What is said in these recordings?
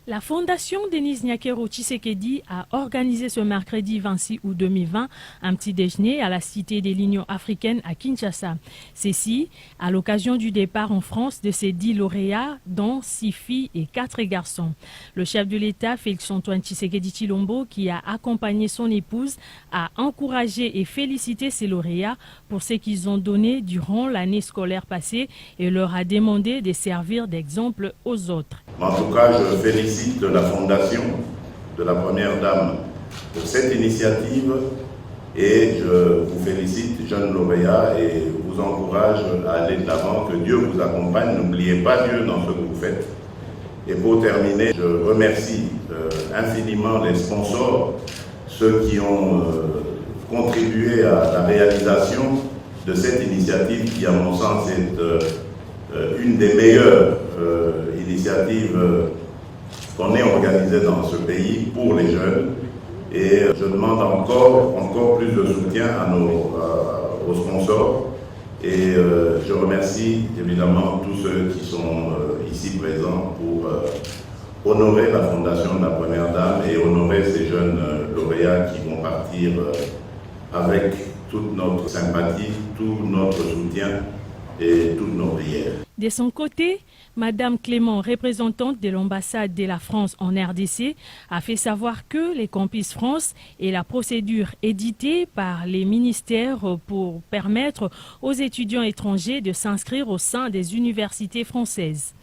La Fondation Denis Nyakero Tshisekedi a organisé ce mercredi 26 août 2020 un petit déjeuner à la Cité de l'Union africaine à Kinshasa. Ceci à l'occasion du départ en France de ses 10 lauréats, dont 6 filles et 4 garçons. Le chef de l'État, Félix-Antoine Tshisekedi Tshilombo, qui a accompagné son épouse, a encouragé et félicité ces lauréats pour ce qu'ils ont donné durant l'année scolaire passée et leur a demandé de servir d'exemple aux autres. En tout cas, je félicite la Fondation de la Première Dame pour cette initiative et je vous félicite, jeunes lauréats, et vous encourage à aller de l'avant, que Dieu vous accompagne. N'oubliez pas Dieu dans ce que vous faites. Et pour terminer, je remercie infiniment les sponsors, ceux qui ont contribué à la réalisation de cette initiative qui, à mon sens, est une des meilleures initiatives qu'on ait organisées dans ce pays pour les jeunes. Et je demande encore plus de soutien aux sponsors. Et je remercie évidemment tous ceux qui sont ici présents pour honorer la Fondation de la Première Dame et honorer ces jeunes lauréats qui vont partir avec toute notre sympathie, tout notre soutien et toutes nos prières. De son côté, Madame Clément, représentante de l'ambassade de la France en RDC, a fait savoir que les Campus France est la procédure éditée par les ministères pour permettre aux étudiants étrangers de s'inscrire au sein des universités françaises.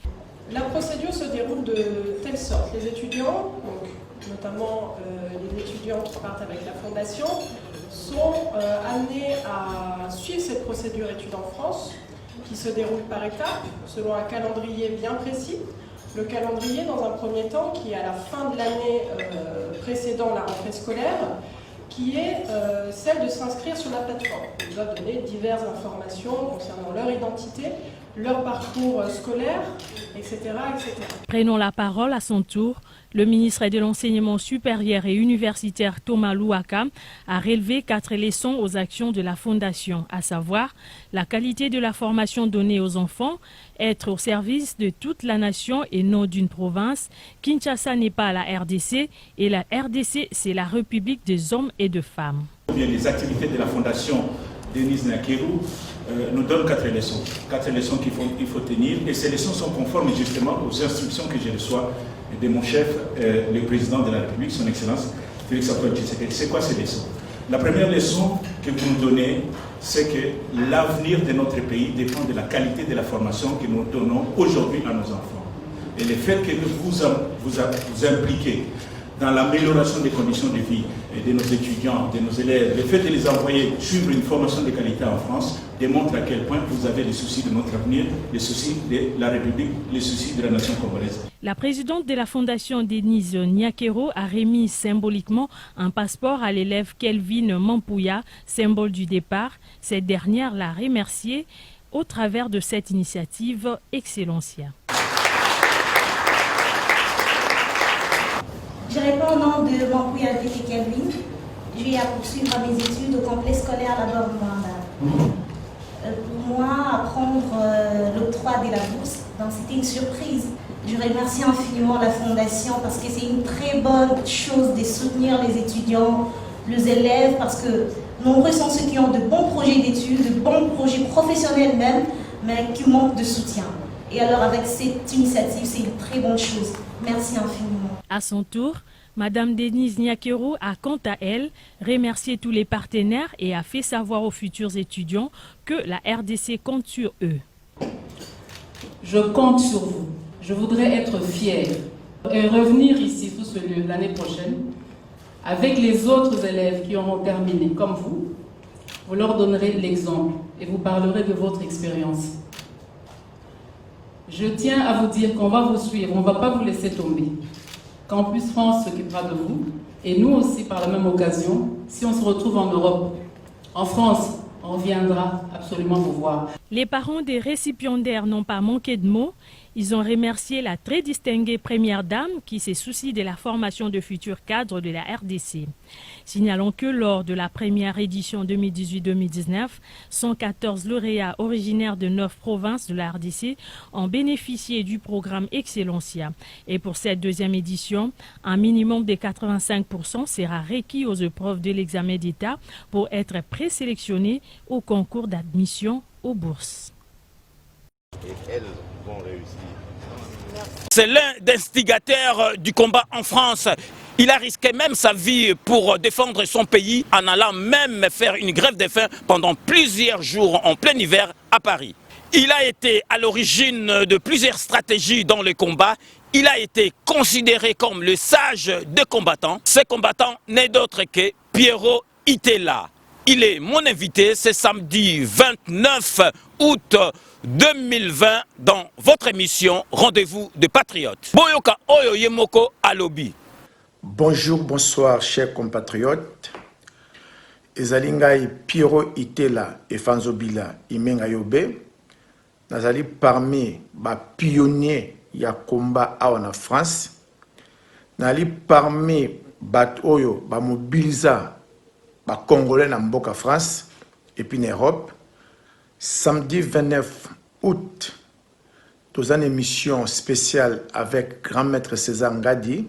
La procédure se déroule de telle sorte. Les étudiants, donc, notamment les étudiants qui partent avec la Fondation, sont amenés à suivre cette procédure études en France, qui se déroule par étapes, selon un calendrier bien précis. Le calendrier, dans un premier temps, qui est à la fin de l'année précédant la rentrée scolaire, qui est celle de s'inscrire sur la plateforme. Ils doivent donner diverses informations concernant leur identité, leur parcours scolaire, etc., etc. Prenons la parole à son tour. Le ministre de l'Enseignement supérieur et universitaire Thomas Louaka a relevé 4 leçons aux actions de la Fondation, à savoir la qualité de la formation donnée aux enfants, être au service de toute la nation et non d'une province. Kinshasa n'est pas la RDC et la RDC, c'est la République des hommes et de femmes. Les activités de la Fondation Denis Nyakero nous donnent 4 leçons. 4 leçons qu'il faut tenir et ces leçons sont conformes justement aux instructions que je reçois de mon chef, le président de la République, son Excellence Félix-Antoine Tshisekedi. C'est quoi ces leçons? La première leçon que vous nous donnez, c'est que l'avenir de notre pays dépend de la qualité de la formation que nous donnons aujourd'hui à nos enfants. Et le fait que vous impliquez dans l'amélioration des conditions de vie de nos étudiants, de nos élèves, le fait de les envoyer suivre une formation de qualité en France démontre à quel point vous avez les soucis de notre avenir, les soucis de la République, les soucis de la nation congolaise. La présidente de la Fondation Denis Nyakero a remis symboliquement un passeport à l'élève Kelvin Mampouya, symbole du départ. Cette dernière l'a remercié au travers de cette initiative Excellencia. Je réponds au nom de Mampouya Kelvin. Je vais poursuivre mes études au complexe scolaire à la Bordeaux. Pour moi, apprendre l'octroi de la bourse, c'était une surprise. Je remercie infiniment la Fondation parce que c'est une très bonne chose de soutenir les étudiants, les élèves, parce que nombreux sont ceux qui ont de bons projets d'études, de bons projets professionnels même, mais qui manquent de soutien. Et alors avec cette initiative, c'est une très bonne chose. Merci infiniment. À son tour, Madame Denis Nyakero a quant à elle remercié tous les partenaires et a fait savoir aux futurs étudiants que la RDC compte sur eux. Je compte sur vous. Je voudrais être fière et revenir ici sous ce lieu l'année prochaine avec les autres élèves qui auront terminé comme vous. Vous leur donnerez l'exemple et vous parlerez de votre expérience. Je tiens à vous dire qu'on va vous suivre, on ne va pas vous laisser tomber. Campus France s'occupera de vous et nous aussi par la même occasion, si on se retrouve en Europe, en France, on viendra absolument vous voir. Les parents des récipiendaires n'ont pas manqué de mots. Ils ont remercié la très distinguée première dame qui s'est souciée de la formation de futurs cadres de la RDC. Signalons que lors de la première édition 2018-2019, 114 lauréats originaires de 9 provinces de la RDC ont bénéficié du programme Excellencia. Et pour cette deuxième édition, un minimum de 85% sera requis aux épreuves de l'examen d'État pour être présélectionnés au concours d'admission aux bourses. Et elles vont réussir. C'est l'un des instigateurs du combat en France. Il a risqué même sa vie pour défendre son pays en allant même faire une grève de faim pendant plusieurs jours en plein hiver à Paris. Il a été à l'origine de plusieurs stratégies dans le combat. Il a été considéré comme le sage des combattants. Ce combattant n'est d'autre que Pierrot Itela. Il est mon invité ce samedi 29 août 2020 dans votre émission Rendez-vous des Patriotes. Boyoka Oyo Yemoko Alobi. Bonjour, bonsoir, chers compatriotes. Ezalingai Pierrot Itela et Fanzobila Imenga Yobe. Nazali parmi les pionniers du combat en France. Nazali parmi les oyo ba mobiliser les Congolais dans Mboka France et puis en Europe. Samedi 29 août, nous avons une émission spéciale avec Grand Maître César Ngadi,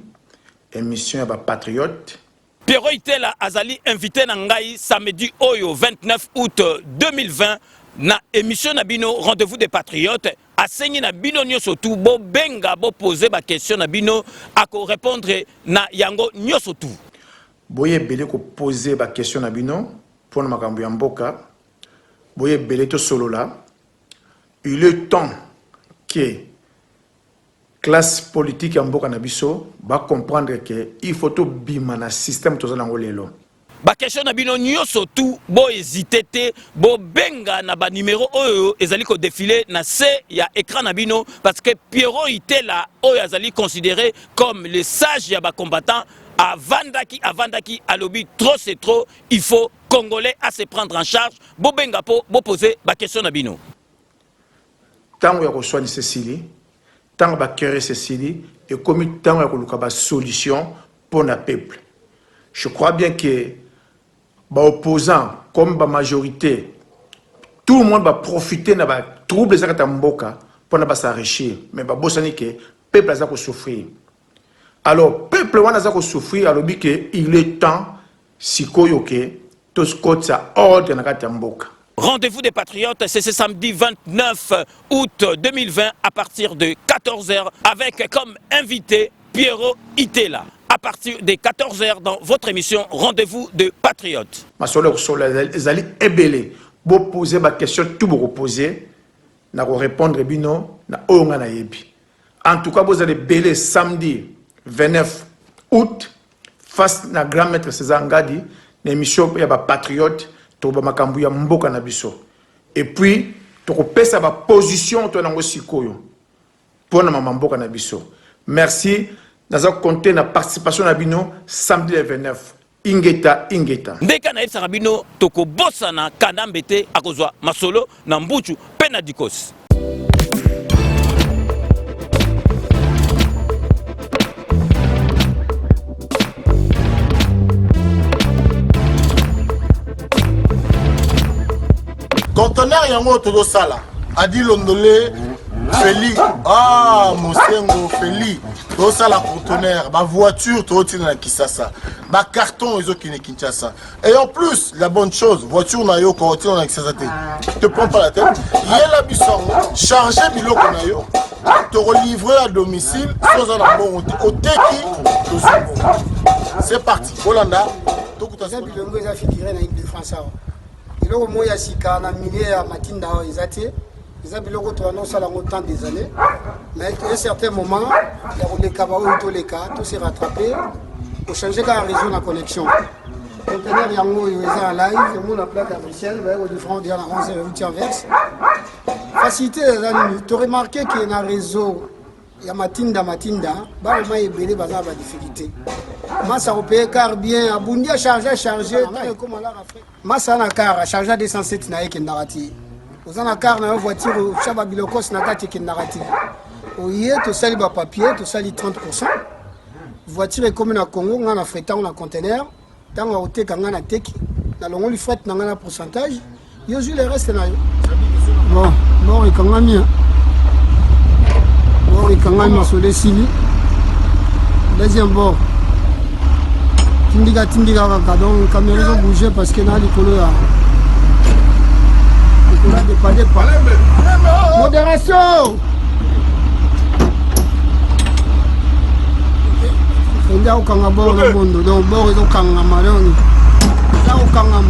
émission à Patriote. Pierrot Itela Azali invité Nangai samedi oyo 29 août 2020 na émission Nabino Rendez-vous des Patriotes. Asengi na bino nyoso tu bo benga bo poser ba question na bino ako répondre na yango nyoso tu. Boye belé ko poser ba question na bino pour makambo ya mboka. Boye belé to solo là. Il est temps que classe politique en mboka na biso va comprendre que il faut tout bima na système to za ngolelo. Ba question na bino nyoso tu bo hésiter te bo benga na ba numéro oyo ezali ko défiler na se ya écran na bino parce que Pierrot Itela oyo azali considéré comme le sage ya ba combattant avandaki alobi trop c'est trop, il faut Congolais à se prendre en charge bo benga po bo poser ba question na bino. Tango ya ko soigner Cécilie, tango ba créer Cécilie et comme tango ya ko luka ba solution pour le peuple. Je crois bien que les opposants, comme la majorité, tout le monde va profiter de la trouble de la mboka pour ne pas s'enrichir. Mais le peuple va souffrir. Alors, le peuple va souffrir, alors il est temps, si tout ce que ça ordre dans la mboka. Rendez-vous des Patriotes, c'est ce samedi 29 août 2020 à partir de 14h avec comme invité Pierrot Itela. À partir de 14h dans votre émission Rendez-vous de Patriotes. Ma soeur, les allez ébélés. Vous posez ma question, tout vous reposer. Na répondre bino na onga na yebi. En tout cas, vous allez bélé samedi 29 août face na grand maître César Ngadi, l'émission ya ba Patriote, to ba makambu ya mboka na biso. Et puis, to pesa ba position to nango sikoyo. Pour na mboka na biso. Merci. Nous avons compté la participation à Bino samedi 29. Ingeta. Ndeka na ebisa bino toko bossa na kanambete akozwa masolo na mbuchu pena dikos. Conteneur yango todo sala. Adi Londolé Feli, Mosengo, Feli, tout ça la conteneur, ma voiture, tout na Kisasa, ma carton, ils ont qui Kinshasa. Et en plus, la bonne chose, voiture na yo, quand on a Kisasa, te prends pas la tête, il y a la bisson, charger bilo qu'on a yo, te relivrer à domicile, sans un bon au teki, c'est parti, Hollanda, tout le monde. Il y a un millier à Matinda, ils ont autant des années, mais à un certain moment, il y a les cabarets, tous s'est rattrapé pour changer la réseau de la connexion. Conteneur yango ils sont en live, ils ont la plaque à Bruxelles, au différent de la 11 verse. Facilité, tu as remarqué qu'il y a un réseau, il y a Matinda, bah il y a des difficultés. Massa au pays car bien, Abundia chargé, comme à la Afrique. Massa na car chargé 207 na qui narrative. Vous avez une voiture, vous avez une voiture, oye tosali bapapier tosali 30%. Voiture ekomi na Congo nga na fretango na conteneur ntango akoteka nga na teki nalongoli fret na nga na pourcentage yo zwi le reste na yo. Bon bor ekangami masolo esili. Deuxième bord tindika kaka donc caméra ezo bouger parce que na likolo ya dépendé pas. Modération. Il y a aucun bord dans le monde, donc bord est aucun amalon. Il y a aucun am.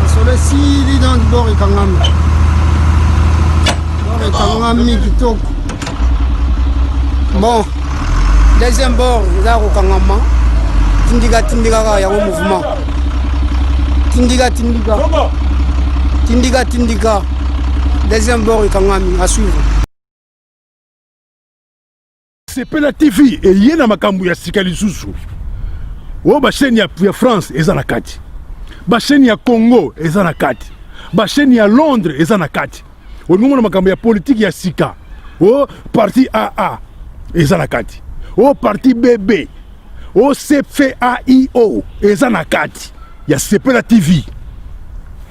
Sur le site dans le bord est aucun am. Bord est aucun am qui toque. Bon, deuxième bord, il y a aucun am. Tindika il y a un mouvement. Tindika. Deuxième bord est aucun am à suivre. Sepela TV et yena makambu ya sika lisusu. O ba chaîne ya France eza na kati. Ba chaîne ya Congo eza na kati. Ba chaîne ya Londres eza na kati. O ngomona makambu ya politique ya sika. O parti AA eza na kati. O parti BB. O CFAIO eza na kati. Ya Sepela TV.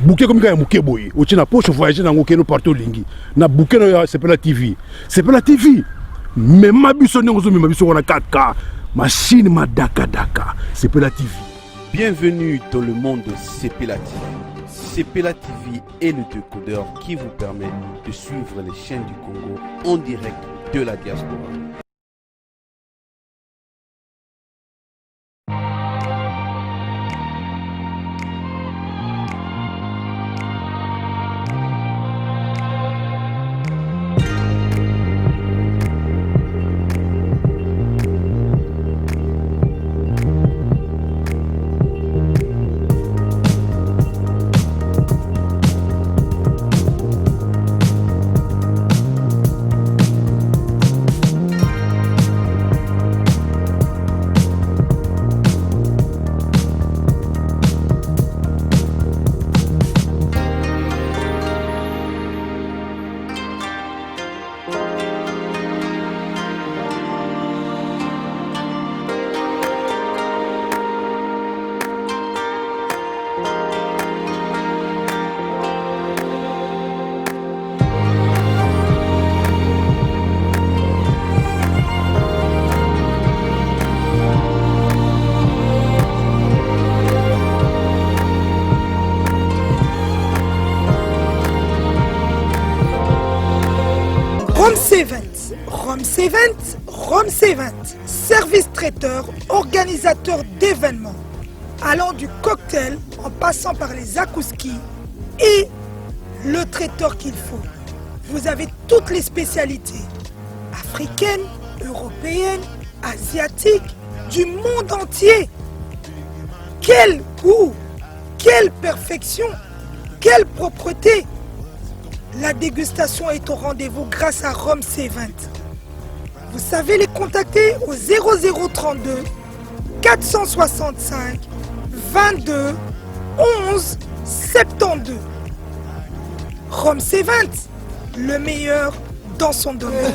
Bouquet comme ya muke boye. O tina poche voyager na ngokeno partout lingi. Na bouquet no ya Sepela TV. Sepela TV. Mais ma biso on a 4K, machine ma daka, Sepela TV. Bienvenue dans le monde de Sepela TV. Sepela TV est le décodeur qui vous permet de suivre les chaînes du Congo en direct de la diaspora. Rome C20, service traiteur, organisateur d'événements, allant du cocktail en passant par les akouskis et le traiteur qu'il faut. Vous avez toutes les spécialités, africaines, européennes, asiatiques, du monde entier. Quel goût, quelle perfection, quelle propreté. La dégustation est au rendez-vous grâce à Rome C20. Vous savez les contacter au 0032 465 22 11 72. Rome C20, le meilleur dans son domaine.